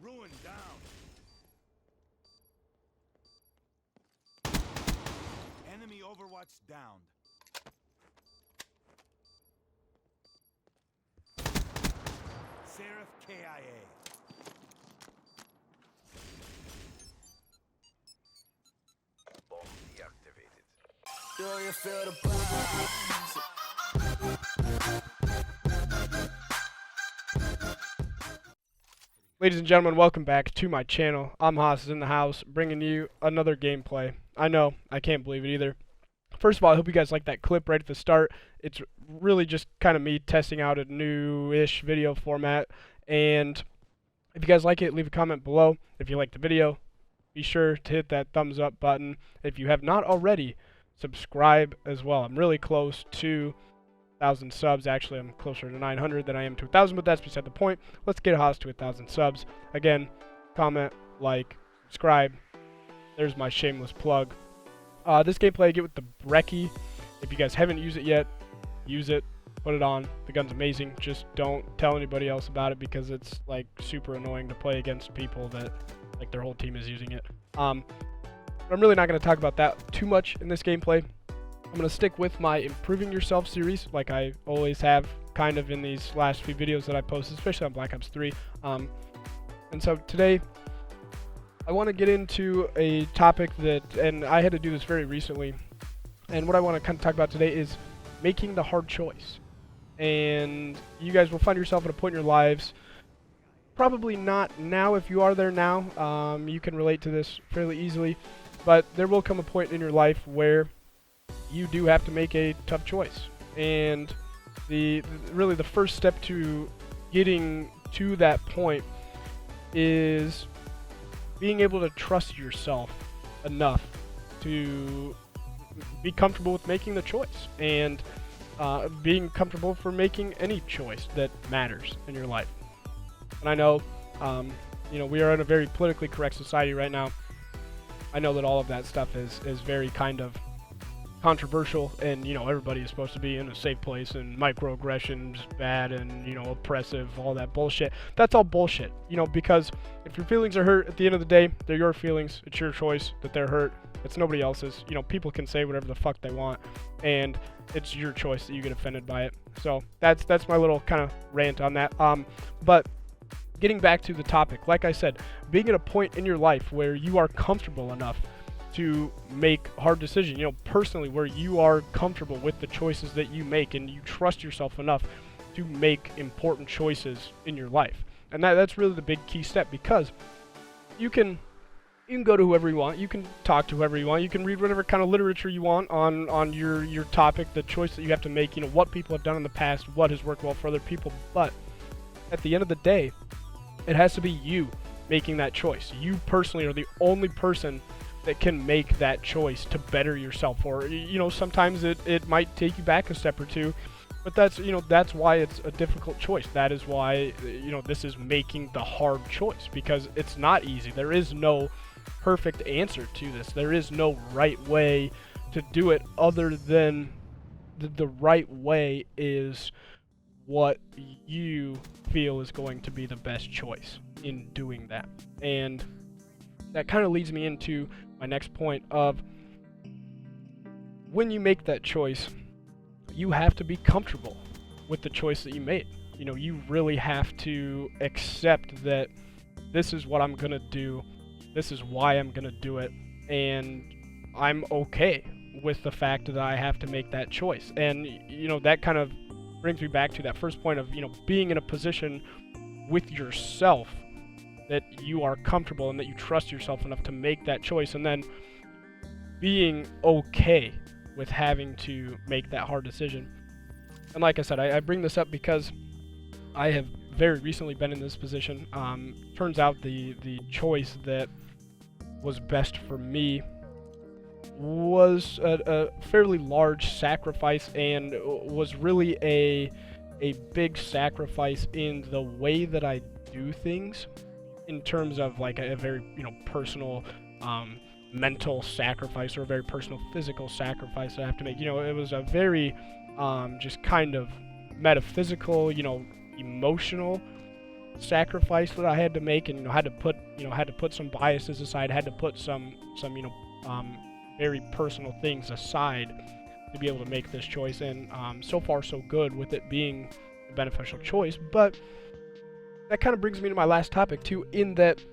Ruin down. Enemy Overwatch downed. Seraph KIA. Bomb deactivated. Do you feel the buzz? Ladies and gentlemen, welcome back to my channel. I'm Haas in the house, bringing you another gameplay. I know, I can't believe it either. First of all, I hope you guys like that clip right at the start. It's really just kind of me testing out a new-ish video format. And if you guys like it, leave a comment below. If you like the video, be sure to hit that thumbs up button. If you have not already, subscribe as well. I'm really close to 1,000 subs. Actually, I'm closer to 900 than I am to 1,000, but that's beside the point. Let's get Haas to 1,000 subs. Again, comment, like, subscribe. There's my shameless plug. This gameplay I get with the Brecci. If you guys haven't used it yet, use it. Put it on. The gun's amazing. Just don't tell anybody else about it because it's like super annoying to play against people that like their whole team is using it. But I'm really not going to talk about that too much in this gameplay. I'm going to stick with my Improving Yourself series like I always have kind of in these last few videos that I posted, especially on Black Ops 3. And so today I want to get into a topic that, and I had to do this very recently, and what I want to kind of talk about today is making the hard choice. And you guys will find yourself at a point in your lives, probably not now if you are there now, you can relate to this fairly easily, but there will come a point in your life where you do have to make a tough choice. And really the first step to getting to that point is being able to trust yourself enough to be comfortable with making the choice and being comfortable for making any choice that matters in your life. And I know, you know, we are in a very politically correct society right now. I know that all of that stuff is very kind of controversial, and you know, everybody is supposed to be in a safe place, and microaggressions bad, and you know, oppressive, all that bullshit. That's all bullshit, you know, because if your feelings are hurt, at the end of the day, they're your feelings. It's your choice that they're hurt. It's nobody else's. You know, people can say whatever the fuck they want, and it's your choice that you get offended by it. So that's my little kind of rant on that. But getting back to the topic, like I said, being at a point in your life where you are comfortable enough to make hard decisions, you know, personally, where you are comfortable with the choices that you make and you trust yourself enough to make important choices in your life. And that's really the big key step, because you can go to whoever you want, you can talk to whoever you want, you can read whatever kind of literature you want on your topic, the choice that you have to make, you know, what people have done in the past, what has worked well for other people. But at the end of the day, it has to be you making that choice. You personally are the only person that can make that choice to better yourself. Or, you know, sometimes it might take you back a step or two, but that's, you know, that's why it's a difficult choice. That is why, you know, this is making the hard choice, because it's not easy. There is no perfect answer to this. There is no right way to do it, other than the right way is what you feel is going to be the best choice in doing that. And that kind of leads me into my next point of, when you make that choice, you have to be comfortable with the choice that you made. You know, you really have to accept that this is what I'm going to do, this is why I'm going to do it, and I'm okay with the fact that I have to make that choice. And, you know, that kind of brings me back to that first point of, you know, being in a position with yourself that you are comfortable and that you trust yourself enough to make that choice, and then being okay with having to make that hard decision. And like I said, I bring this up because I have very recently been in this position. Turns out the choice that was best for me was a fairly large sacrifice, and was really a big sacrifice in the way that I do things, in terms of like a very, you know, personal mental sacrifice, or a very personal physical sacrifice I have to make. You know, it was a very just kind of metaphysical, you know, emotional sacrifice that I had to make, and had to put some biases aside, had to put some very personal things aside to be able to make this choice. And so far so good with it being a beneficial choice. But that kind of brings me to my last topic too, in that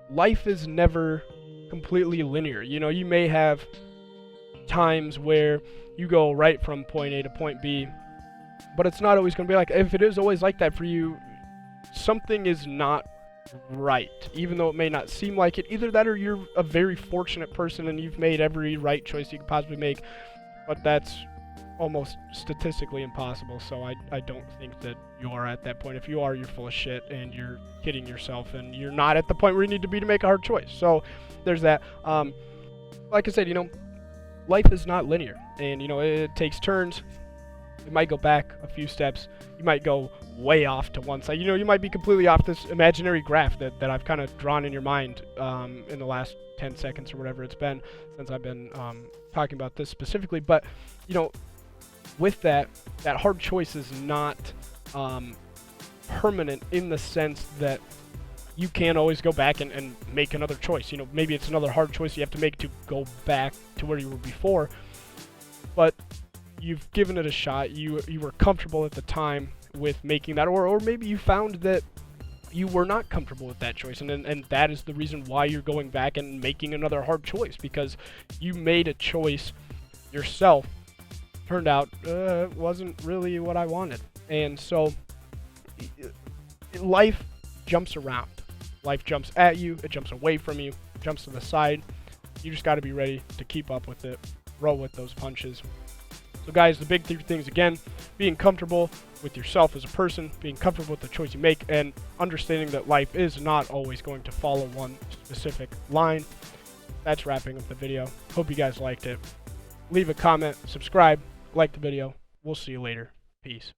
life is never completely linear. You may have times where you go right from point A to point B, but it's not always going to be like, if it is always like that for you, something is not right, even though it may not seem like it. Either that, or you're a very fortunate person and you've made every right choice you could possibly make, but that's almost statistically impossible. So I don't think that you are at that point. If you are, you're full of shit and you're kidding yourself, and you're not at the point where you need to be to make a hard choice. So there's that. Like I said, life is not linear, and it takes turns. You might go back a few steps. You might go way off to one side. You might be completely off this imaginary graph that I've kind of drawn in your mind in the last 10 seconds or whatever it's been since I've been talking about this specifically. But with that hard choice is not permanent, in the sense that you can't always go back and make another choice. Maybe it's another hard choice you have to make to go back to where you were before, but you've given it a shot. You were comfortable at the time with making that, or maybe you found that you were not comfortable with that choice, and that is the reason why you're going back and making another hard choice, because you made a choice yourself. Turned out it wasn't really what I wanted. And so life jumps around. Life jumps at you, it jumps away from you, jumps to the side. You just got to be ready to keep up with it, roll with those punches. So guys, the big three things again: being comfortable with yourself as a person, being comfortable with the choice you make, and understanding that life is not always going to follow one specific line. That's wrapping up the video. Hope you guys liked it. Leave a comment, subscribe, like the video. We'll see you later. Peace.